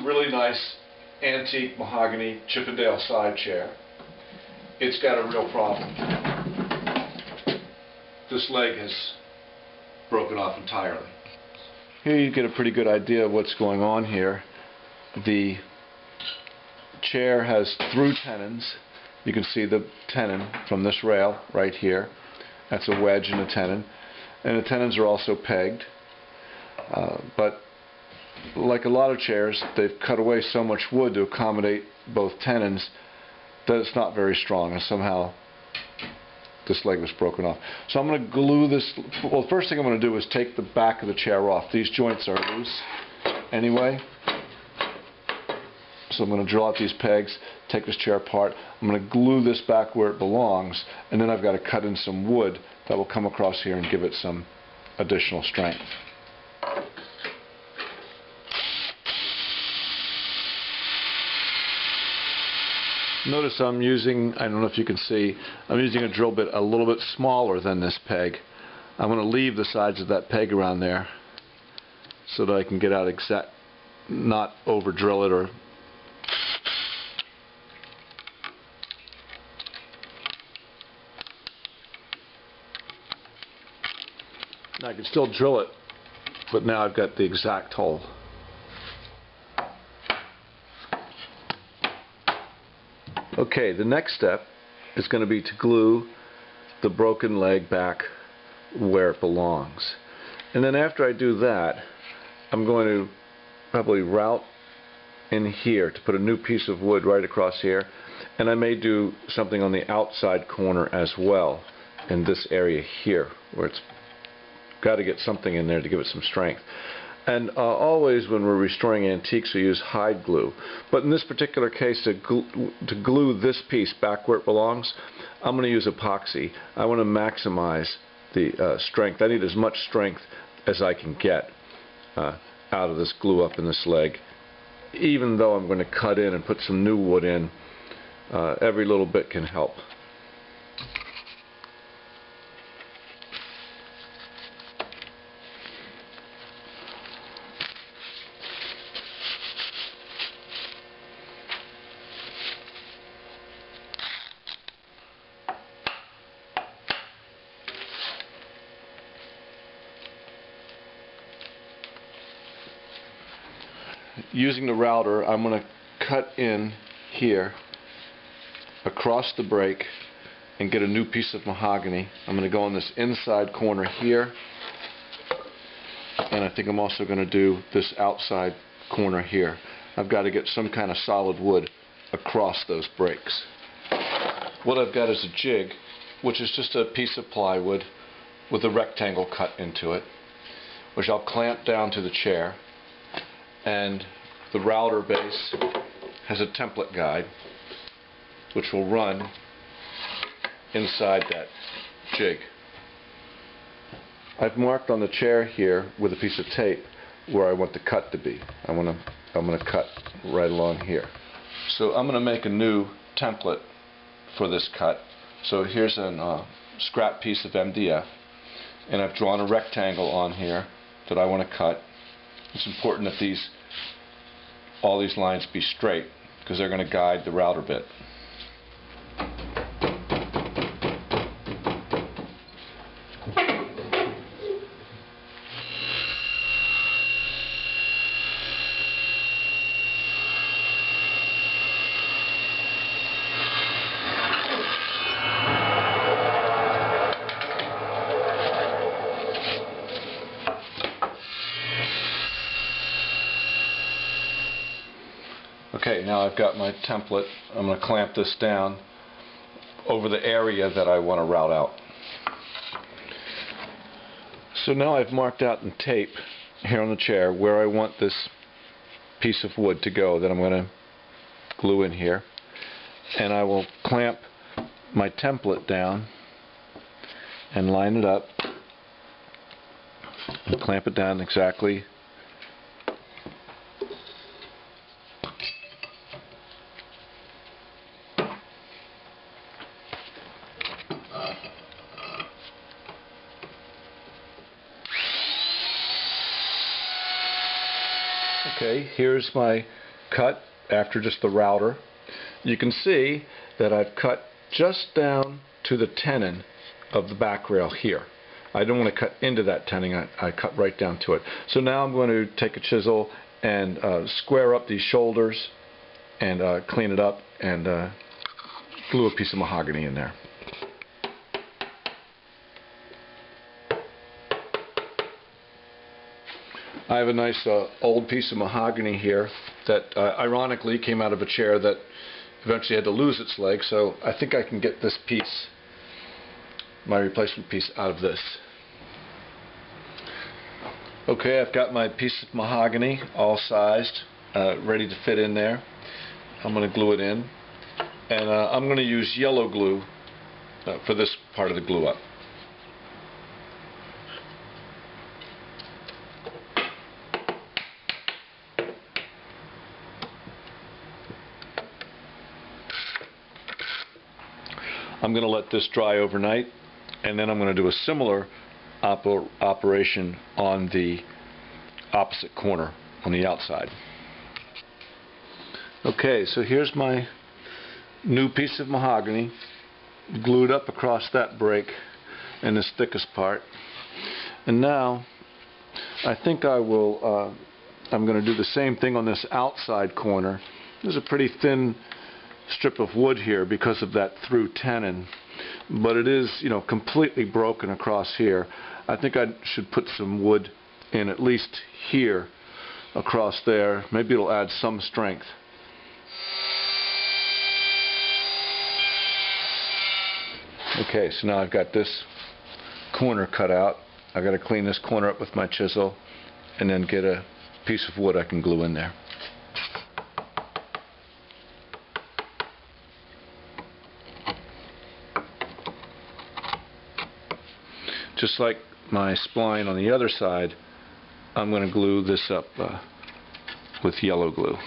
really nice antique mahogany Chippendale side chair. It's got a real problem. This leg has broken off entirely. Here you get a pretty good idea of what's going on here. The chair has through tenons. You can see the tenon from this rail right here. That's a wedge and a tenon. And the tenons are also pegged. But like a lot of chairs, they've cut away so much wood to accommodate both tenons that it's not very strong, and somehow this leg was broken off. So I'm going to glue this. Well, the first thing I'm going to do is take the back of the chair off. These joints are loose anyway. So I'm going to drill out these pegs, take this chair apart. I'm going to glue this back where it belongs, and then I've got to cut in some wood that will come across here and give it some additional strength. Notice I'm using, I don't know if you can see, I'm using a drill bit a little bit smaller than this peg. I'm going to leave the sides of that peg around there so that I can get out exact, not over drill it or I can still drill it, but now I've got the exact hole. Okay, the next step is going to be to glue the broken leg back where it belongs. And then after I do that, I'm going to probably route in here to put a new piece of wood right across here. And I may do something on the outside corner as well in this area here, where it's got to get something in there to give it some strength. And always when we're restoring antiques we use hide glue. But in this particular case, to glue this piece back where it belongs, I'm going to use epoxy. I want to maximize the strength. I need as much strength as I can get out of this glue up in this leg. Even though I'm going to cut in and put some new wood in, every little bit can help. Using the router, I'm going to cut in here across the break and get a new piece of mahogany. I'm going to go on this inside corner here, and I think I'm also going to do this outside corner here. I've got to get some kind of solid wood across those breaks. What I've got is a jig, which is just a piece of plywood with a rectangle cut into it, which I'll clamp down to the chair. And the router base has a template guide which will run inside that jig. I've marked on the chair here with a piece of tape where I want the cut to be. I'm going to cut right along here. So I'm going to make a new template for this cut. So here's a scrap piece of MDF, and I've drawn a rectangle on here that I want to cut. It's important that all these lines be straight because they're going to guide the router bit. Okay, now I've got my template. I'm going to clamp this down over the area that I want to route out. So now I've marked out in tape here on the chair where I want this piece of wood to go that I'm going to glue in here. And I will clamp my template down and line it up and clamp it down exactly . Okay, here's my cut after just the router. You can see that I've cut just down to the tenon of the back rail here. I don't want to cut into that tenon, I cut right down to it. So now I'm going to take a chisel and square up these shoulders and clean it up and glue a piece of mahogany in there. I have a nice old piece of mahogany here that ironically came out of a chair that eventually had to lose its leg, so I think I can get this piece, my replacement piece, out of this. Okay, I've got my piece of mahogany all sized, ready to fit in there. I'm going to glue it in, and I'm going to use yellow glue for this part of the glue up. I'm going to let this dry overnight, and then I'm going to do a similar operation on the opposite corner on the outside. Okay, so here's my new piece of mahogany glued up across that break in this thickest part, and now I think I will I'm going to do the same thing on this outside corner. There's a pretty thin strip of wood here because of that through tenon, but it is, you know, completely broken across here. I think I should put some wood in at least here across there. Maybe it'll add some strength. Okay, so now I've got this corner cut out. I've got to clean this corner up with my chisel and then get a piece of wood I can glue in there. Just like my spline on the other side, I'm going to glue this up with yellow glue.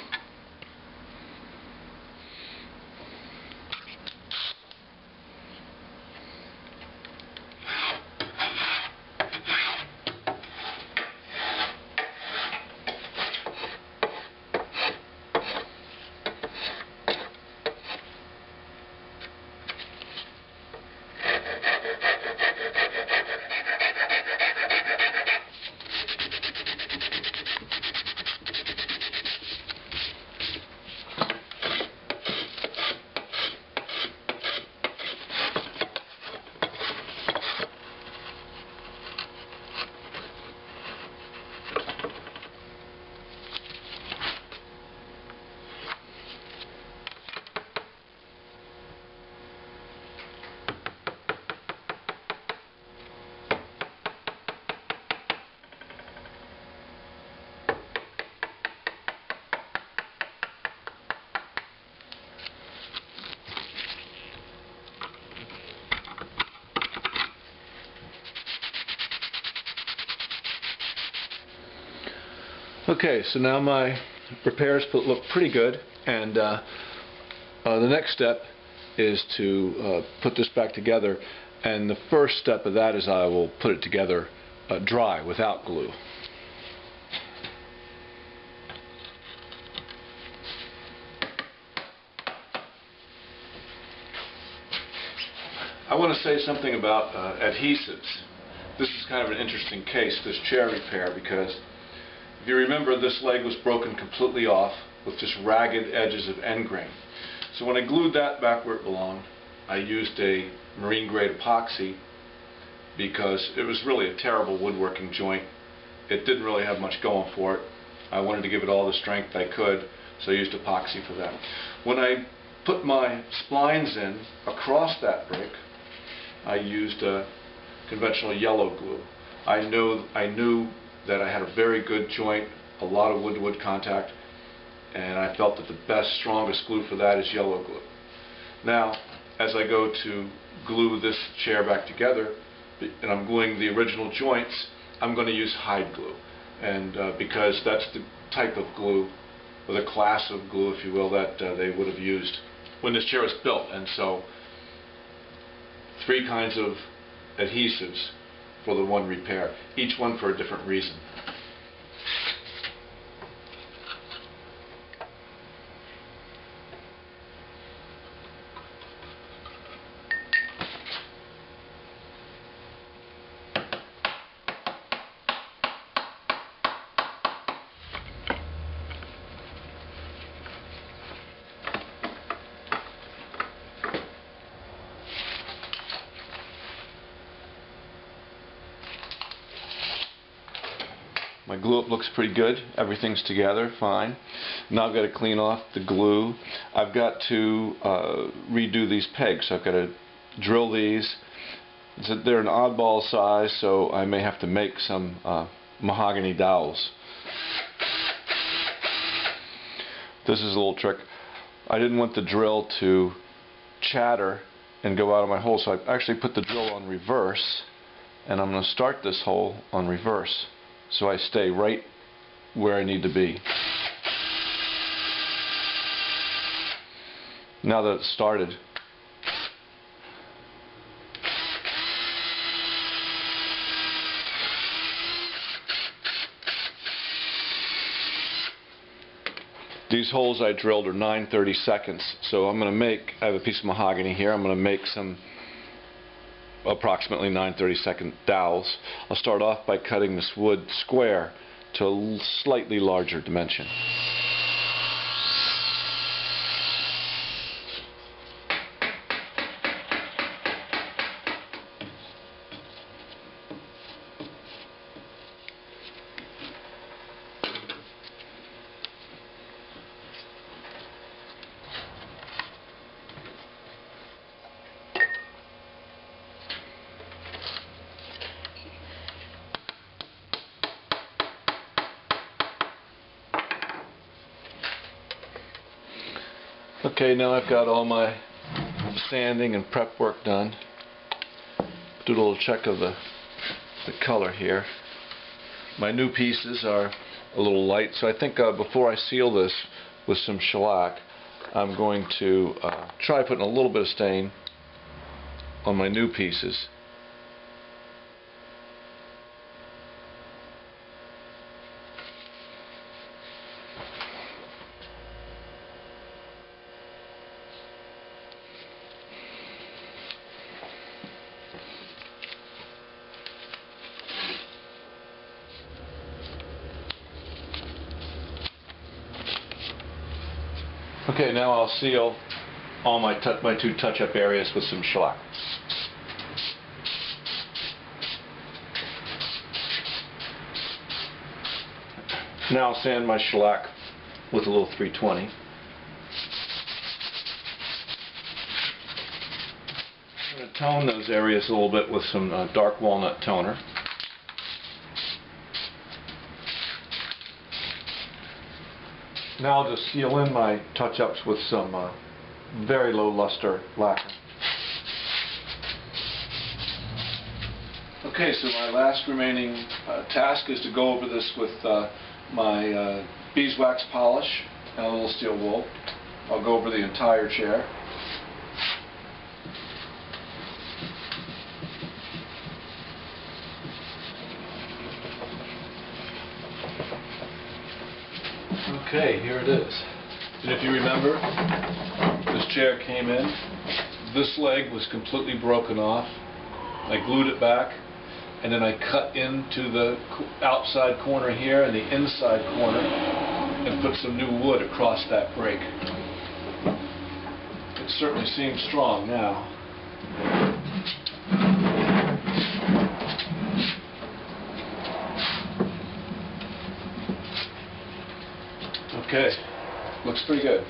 Okay, so now my repairs look pretty good, and the next step is to put this back together, and the first step of that is I will put it together dry, without glue. I want to say something about adhesives. This is kind of an interesting case, this chair repair, because if you remember, this leg was broken completely off with just ragged edges of end grain. So when I glued that back where it belonged, I used a marine grade epoxy because it was really a terrible woodworking joint. It didn't really have much going for it. I wanted to give it all the strength I could, so I used epoxy for that. When I put my splines in across that brick, I used conventional yellow glue. I knew that I had a very good joint, a lot of wood-to-wood contact, and I felt that the best, strongest glue for that is yellow glue. Now, as I go to glue this chair back together, and I'm gluing the original joints, I'm going to use hide glue, and because that's the type of glue, or the class of glue, if you will, that they would have used when this chair was built. And so, 3 kinds of adhesives for the one repair, each one for a different reason. My glue up looks pretty good. Everything's together fine. Now I've got to clean off the glue. I've got to redo these pegs. So I've got to drill these. They're an oddball size, so I may have to make some mahogany dowels. This is a little trick. I didn't want the drill to chatter and go out of my hole, so I actually put the drill on reverse, and I'm going to start this hole on reverse so I stay right where I need to be. Now that it's started, these holes I drilled are 9/32, so I'm going to make, I have a piece of mahogany here, I'm going to make some approximately 9/32 dowels. I'll start off by cutting this wood square to a slightly larger dimension. Okay, now I've got all my sanding and prep work done. Do a little check of the color here. My new pieces are a little light, so I think before I seal this with some shellac, I'm going to try putting a little bit of stain on my new pieces. Okay, now I'll seal all my two touch-up areas with some shellac. Now I'll sand my shellac with a little 320. I'm going to tone those areas a little bit with some dark walnut toner. Now I'll just seal in my touch-ups with some very low luster lacquer. Okay, so my last remaining task is to go over this with my beeswax polish and a little steel wool. I'll go over the entire chair. Okay, here it is. And if you remember, this chair came in, this leg was completely broken off. I glued it back, and then I cut into the outside corner here and the inside corner and put some new wood across that break. It certainly seems strong now. Okay, looks pretty good.